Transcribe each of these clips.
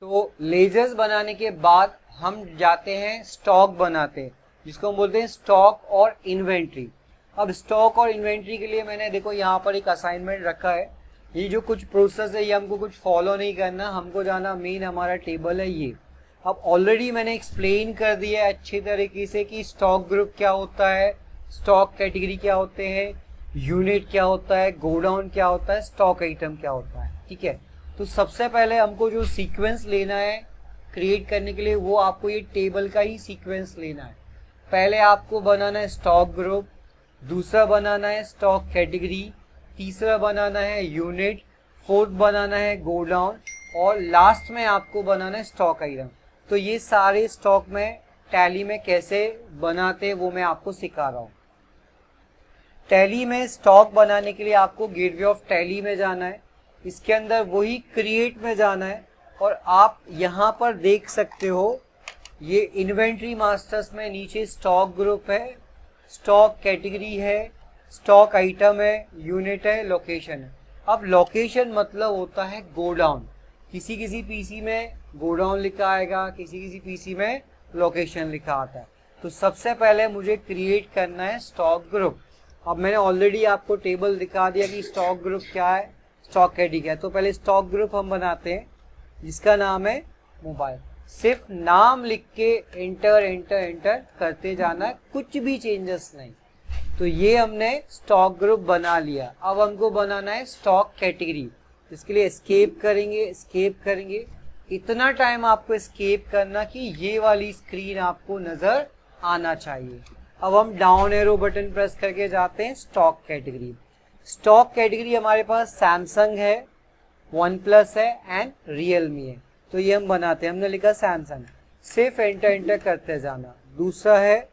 तो लेजर्स बनाने के बाद हम जाते हैं स्टॉक बनाते हैं, जिसको हम बोलते हैं स्टॉक और इन्वेंट्री। अब स्टॉक और इन्वेंट्री के लिए मैंने देखो यहाँ पर एक असाइनमेंट रखा है। ये जो कुछ प्रोसेस है ये हमको कुछ फॉलो नहीं करना, हमको जाना मेन हमारा टेबल है ये। अब ऑलरेडी मैंने एक्सप्लेन कर दिया है अच्छी तरीके से कि स्टॉक ग्रुप क्या होता है, स्टॉक कैटेगरी क्या होते हैं, यूनिट क्या होता है, गोडाउन क्या होता है, स्टॉक आइटम क्या होता है। ठीक है, तो सबसे पहले हमको जो सीक्वेंस लेना है क्रिएट करने के लिए, वो आपको ये टेबल का ही सीक्वेंस लेना है। पहले आपको बनाना है स्टॉक ग्रुप, दूसरा बनाना है स्टॉक कैटेगरी, तीसरा बनाना है यूनिट, फोर्थ बनाना है गोडाउन, और लास्ट में आपको बनाना है स्टॉक आइटम। तो ये सारे स्टॉक में टैली में कैसे बनाते हैं वो मैं आपको सिखा रहा हूँ। टैली में स्टॉक बनाने के लिए आपको गेटवे ऑफ टैली में जाना है, इसके अंदर वही क्रिएट में जाना है, और आप यहाँ पर देख सकते हो ये इन्वेंट्री मास्टर्स में नीचे स्टॉक ग्रुप है, स्टॉक कैटेगरी है, स्टॉक आइटम है, यूनिट है, लोकेशन है। अब लोकेशन मतलब होता है गोडाउन। किसी किसी पीसी में गोडाउन लिखा आएगा, किसी किसी पीसी में लोकेशन लिखा आता है। तो सबसे पहले मुझे क्रिएट करना है स्टॉक ग्रुप। अब मैंने ऑलरेडी आपको टेबल दिखा दिया कि स्टॉक ग्रुप क्या है, स्टॉक कैटेगरी क्या है। तो पहले स्टॉक ग्रुप हम बनाते हैं जिसका नाम है मोबाइल। सिर्फ नाम लिख के एंटर एंटर एंटर करते जाना है, कुछ भी चेंजेस नहीं। तो ये हमने स्टॉक ग्रुप बना लिया। अब हमको बनाना है स्टॉक कैटेगरी, इसके लिए एस्केप करेंगे, एस्केप करेंगे। इतना टाइम आपको एस्केप करना कि ये वाली स्क्रीन आपको नजर आना चाहिए। अब हम डाउन एरो बटन प्रेस करके जाते हैं स्टॉक कैटेगरी। स्टॉक कैटेगरी हमारे पास सैमसंग है, वन प्लस है एंड रियलमी है। तो ये हम बनाते हैं, हमने लिखा सैमसंग, सिर्फ एंटर एंटर करते जाना। दूसरा है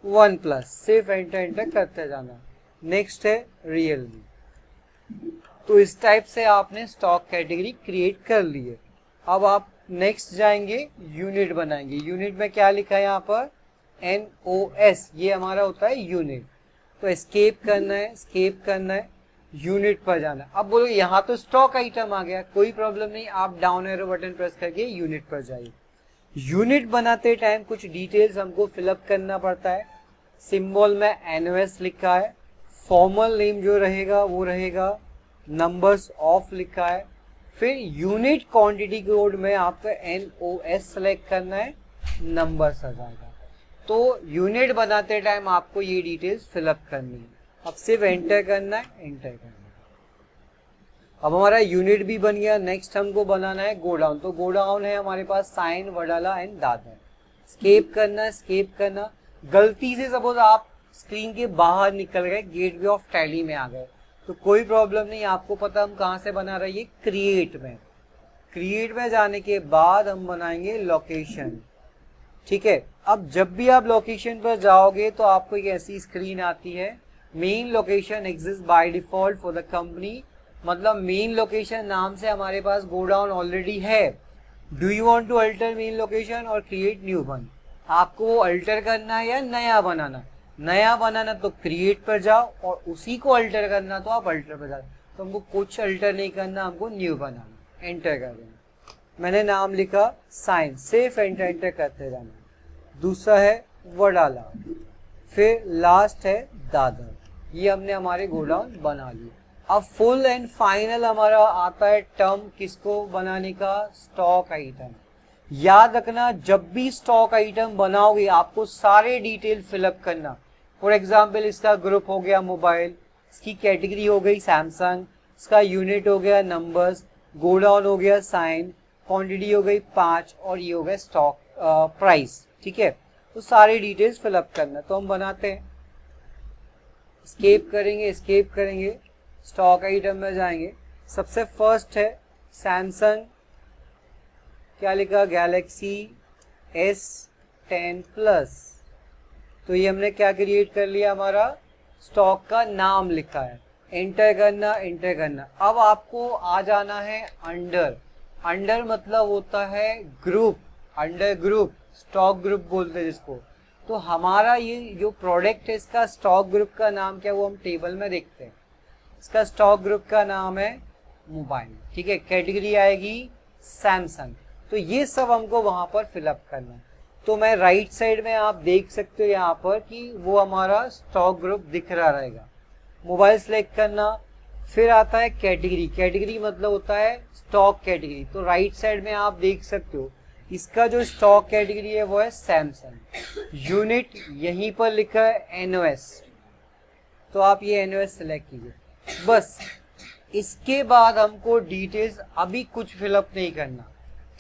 वन प्लस, सिर्फ एंटर एंटर करते जाना। नेक्स्ट है रियलमी। तो इस टाइप से आपने स्टॉक कैटेगरी क्रिएट कर ली है। अब आप नेक्स्ट जाएंगे, यूनिट बनाएंगे। यूनिट में क्या लिखा है यहाँ पर, NOS, ये हमारा होता है यूनिट। तो एस्केप करना है, एस्केप करना है, यूनिट पर जाना। अब बोलो यहाँ तो स्टॉक आइटम आ गया, कोई प्रॉब्लम नहीं, आप डाउन एरो बटन प्रेस करके यूनिट पर जाइए। यूनिट बनाते टाइम कुछ डिटेल्स हमको फिलअप करना पड़ता है। सिंबल में NOS लिखा है, फॉर्मल नेम जो रहेगा वो रहेगा, नंबर्स ऑफ लिखा है, फिर यूनिट क्वांटिटी कोड में आपको NOS सेलेक्ट करना है, नंबर्स आ जाएगा। तो यूनिट बनाते टाइम आपको ये डिटेल्स फिलअप करनी है। अब सिर्फ एंटर करना है, एंटर करना है। अब हमारा यूनिट भी बन गया। नेक्स्ट हमको बनाना है गोडाउन। तो गोडाउन है हमारे पास साइन, वडाला एंड दादर। स्केप करना, स्केप करना। गलती से सपोज आप स्क्रीन के बाहर निकल गए, गेटवे ऑफ टैली में आ गए, तो कोई प्रॉब्लम नहीं, आपको पता हम कहाँ से बना रहे हैं, क्रिएट में। क्रिएट में जाने के बाद हम बनाएंगे लोकेशन। ठीक है, अब जब भी आप लोकेशन पर जाओगे तो आपको एक ऐसी स्क्रीन आती है, main location exist by default for the company. मतलब मेन लोकेशन नाम से हमारे पास गोडाउन ऑलरेडी है। Do you want to alter main location और क्रिएट न्यू वन? आपको वो अल्टर करना है या नया बनाना? नया बनाना तो क्रिएट पर जाओ, और उसी को अल्टर करना तो आप अल्टर पर जाओ। तो हमको कुछ अल्टर नहीं करना, हमको न्यू बनाना। एंटर कर देना। मैंने नाम लिखा साइन, सिर्फ एंटर एंटर करते जाना। दूसरा है वडाला, फिर लास्ट है दादर। ये हमने हमारे गोडाउन बना लिए। अब फुल एंड फाइनल हमारा आता है टर्म किसको बनाने का, स्टॉक आइटम। याद रखना, जब भी स्टॉक आइटम बनाओगे आपको सारे डिटेल फिलअप करना। फॉर एग्जाम्पल इसका ग्रुप हो गया मोबाइल, इसकी कैटेगरी हो गई सैमसंग, इसका यूनिट हो गया नंबर्स, गोडाउन हो गया साइन, क्वांटिटी हो गई 5, और ये हो गया स्टॉक प्राइस। ठीक है, तो सारी डिटेल्स फिलअप करना। तो हम बनाते हैं, स्केप करेंगे, स्केप करेंगे, स्टॉक आइटम में जाएंगे। सबसे फर्स्ट है सैमसंग, क्या लिखा, गैलेक्सी S10 प्लस। तो ये हमने क्या क्रिएट कर लिया, हमारा स्टॉक का नाम लिखा है। एंटर करना, एंटर करना। अब आपको आ जाना है अंडर। अंडर मतलब होता है group, under group, stock group बोलते हैं जिसको। तो हमारा ये जो प्रोडक्ट है इसका स्टॉक ग्रुप का नाम क्या है वो हम टेबल में देखते हैं। इसका स्टॉक ग्रुप का नाम है मोबाइल। ठीक है, कैटेगरी आएगी सैमसंग। तो ये सब हमको वहां पर फिलअप करना है। तो मैं राइट साइड में आप देख सकते हो यहाँ पर कि वो हमारा स्टॉक ग्रुप दिख रहा रहेगा। मोबाइल सेलेक्ट करना, फिर आता है कैटेगरी। कैटेगरी मतलब होता है स्टॉक कैटेगरी। तो राइट साइड में आप देख सकते हो इसका जो स्टॉक कैटेगरी है वो है सैमसंग। यूनिट यहीं पर लिखा है एनओएस, तो आप ये एनओएस सेलेक्ट कीजिए। बस इसके बाद हमको डिटेल्स अभी कुछ फिलअप नहीं करना।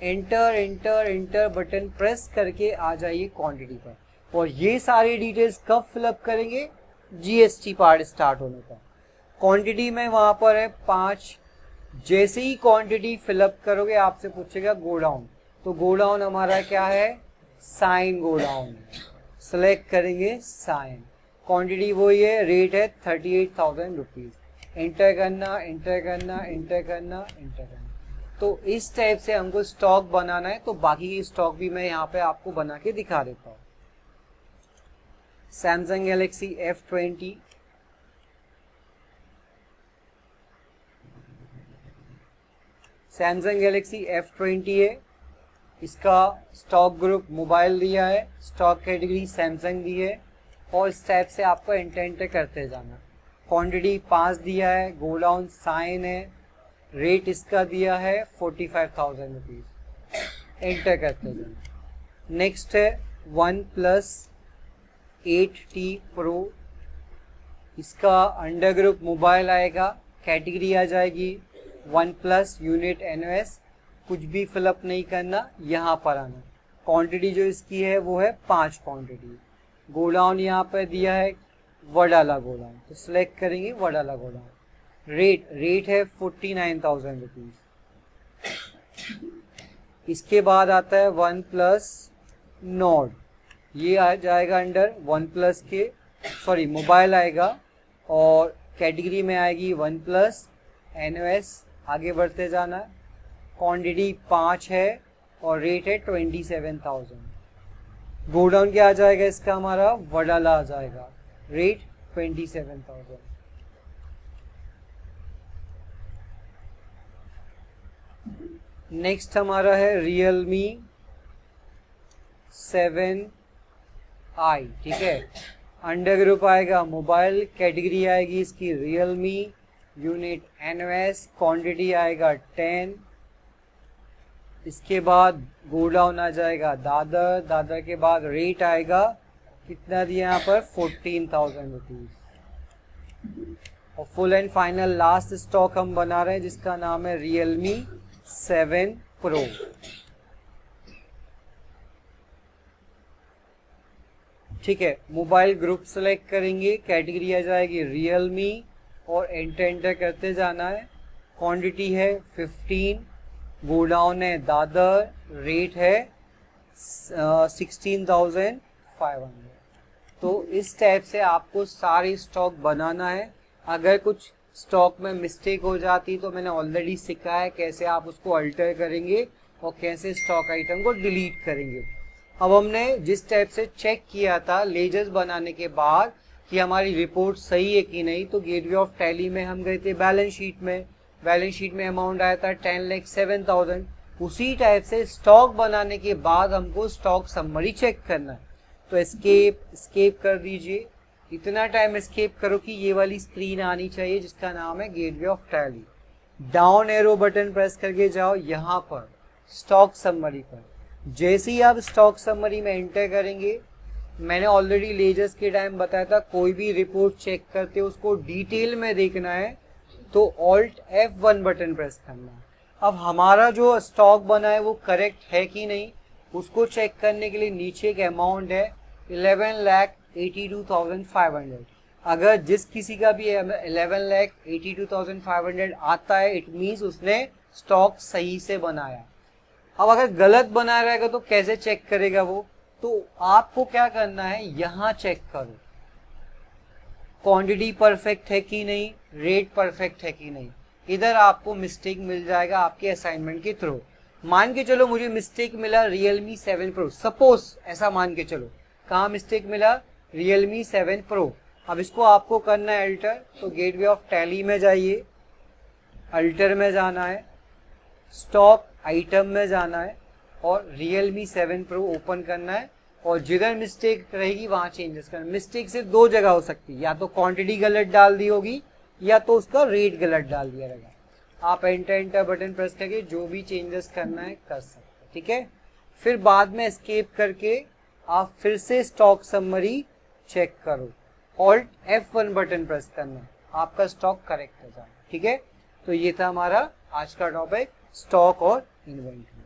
Enter enter enter button press करके आ जाइए क्वांटिटी पर। और ये सारी डिटेल्स कब फिलअप करेंगे? जीएसटी पार्ट स्टार्ट होने पर। क्वांटिटी में वहां पर है 5। जैसे ही क्वांटिटी फिलअप करोगे आपसे पूछेगा गोडाउन, तो गोडाउन हमारा क्या है? साइन गोडाउन। सेलेक्ट करेंगे साइन। क्वांटिटी वही है, रेट है 38,000 रुपीज। एंटर करना एंटर करना एंटर करना एंटर करना। तो इस टाइप से हमको स्टॉक बनाना है। तो बाकी की स्टॉक भी मैं यहाँ पे आपको बना के दिखा देता हूँ। Samsung Galaxy F20, Samsung Galaxy F20 है। इसका स्टॉक ग्रुप मोबाइल दिया है, स्टॉक कैटेगरी सैमसंग दी है, और इस टाइप से आपको एंटर करते जाना। क्वांटिटी 5 दिया है, गोडाउन साइन है, रेट इसका दिया है 45,000 रुपीज। एंटर करते जाना। नेक्स्ट है OnePlus 8T Pro। इसका अंडर ग्रुप मोबाइल आएगा, कैटेगरी आ जाएगी OnePlus, यूनिट एनओएस। कुछ भी फिलअप नहीं करना, यहाँ पर आना। क्वांटिटी जो इसकी है वो है 5 क्वांटिटी। गोडाउन यहाँ पर दिया है वडाला गोडाउन, तो सिलेक्ट करेंगे वडाला गोडाउन। रेट है 49,000 रुपीज। इसके बाद आता है OnePlus Nord। ये आ जाएगा अंडर OnePlus के, सॉरी मोबाइल आएगा, और कैटेगरी में आएगी OnePlus एनओएस। आगे बढ़ते जाना। क्वांटिटी 5 है और रेट है 27,000। गोडाउन क्या आ जाएगा इसका? हमारा वडाला आ जाएगा, रेट 27,000। नेक्स्ट हमारा है Realme 7i, ठीक है। अंडर ग्रुप आएगा मोबाइल, कैटेगरी आएगी इसकी Realme, यूनिट एनओएस, क्वांटिटी आएगा 10। इसके बाद गोडाउन आ जाएगा दादर, दादर के बाद रेट आएगा कितना दिया यहाँ पर? 14,000 रुपीज। और full and final last stock हम बना रहे हैं जिसका नाम है Realme 7 Pro। ठीक है, मोबाइल ग्रुप सेलेक्ट करेंगे, कैटेगरी आ जाएगी Realme, और एंटर करते जाना है। क्वांटिटी है 15, गोडाउन है दादर, रेट है 16,500। तो इस टाइप से आपको सारी स्टॉक बनाना है। अगर कुछ स्टॉक में मिस्टेक हो जाती तो मैंने ऑलरेडी सिखाया है कैसे आप उसको अल्टर करेंगे और कैसे स्टॉक आइटम को डिलीट करेंगे। अब हमने जिस टाइप से चेक किया था लेजर्स बनाने के बाद कि हमारी रिपोर्ट सही है कि नहीं, तो गेटवे ऑफ टैली में हम गए थे बैलेंस शीट में। बैलेंस शीट में अमाउंट आया था 10,07,000। उसी टाइप से स्टॉक बनाने के बाद हमको स्टॉक समरी चेक करना है। तो एस्केप कर दीजिए। इतना टाइम एस्केप करो कि ये वाली स्क्रीन आनी चाहिए जिसका नाम है gateway of tally. Down arrow button press करके जाओ यहाँ पर स्टॉक समरी पर। जैसे ही आप स्टॉक समरी में एंटर करेंगे, मैंने ऑलरेडी लेजर्स के टाइम बताया था कोई भी रिपोर्ट चेक करते उसको डिटेल में देखना है तो Alt F1 बटन प्रेस करना है। अब हमारा जो स्टॉक बना है वो करेक्ट है कि नहीं उसको चेक करने के लिए नीचे एक अमाउंट है 11,82,500। अगर जिस किसी का भी 11,82,500 आता है इट मीन्स उसने स्टॉक सही से बनाया। अब अगर गलत बना रहेगा तो कैसे चेक करेगा वो? तो आपको क्या करना है, यहाँ चेक करो क्वांटिटी परफेक्ट है कि नहीं, रेट परफेक्ट है कि नहीं। इधर आपको मिस्टेक मिल जाएगा आपके असाइनमेंट के थ्रू। मान के चलो मुझे मिस्टेक मिला Realme 7 Pro, सपोज ऐसा मान के चलो। कहाँ मिस्टेक मिला? Realme 7 Pro। अब इसको आपको करना है अल्टर, तो गेटवे ऑफ टैली में जाइए, अल्टर में जाना है, स्टॉक आइटम में जाना है, और Realme 7 Pro ओपन करना है और जिधर मिस्टेक रहेगी वहां चेंजेस करना। मिस्टेक सिर्फ दो जगह हो सकती है, या तो क्वांटिटी गलत डाल दी होगी या तो उसका रेट गलत डाल दिया रहेगा। आप एंटर बटन प्रेस करके जो भी चेंजेस करना है कर सकते हैं, ठीक है। फिर बाद में एस्केप करके आप फिर से स्टॉक समरी चेक करो, ऑल्ट F1 बटन प्रेस करना, आपका स्टॉक करेक्ट हो जाए, ठीक है। तो ये था हमारा आज का टॉपिक, स्टॉक और इन्वेंट्री।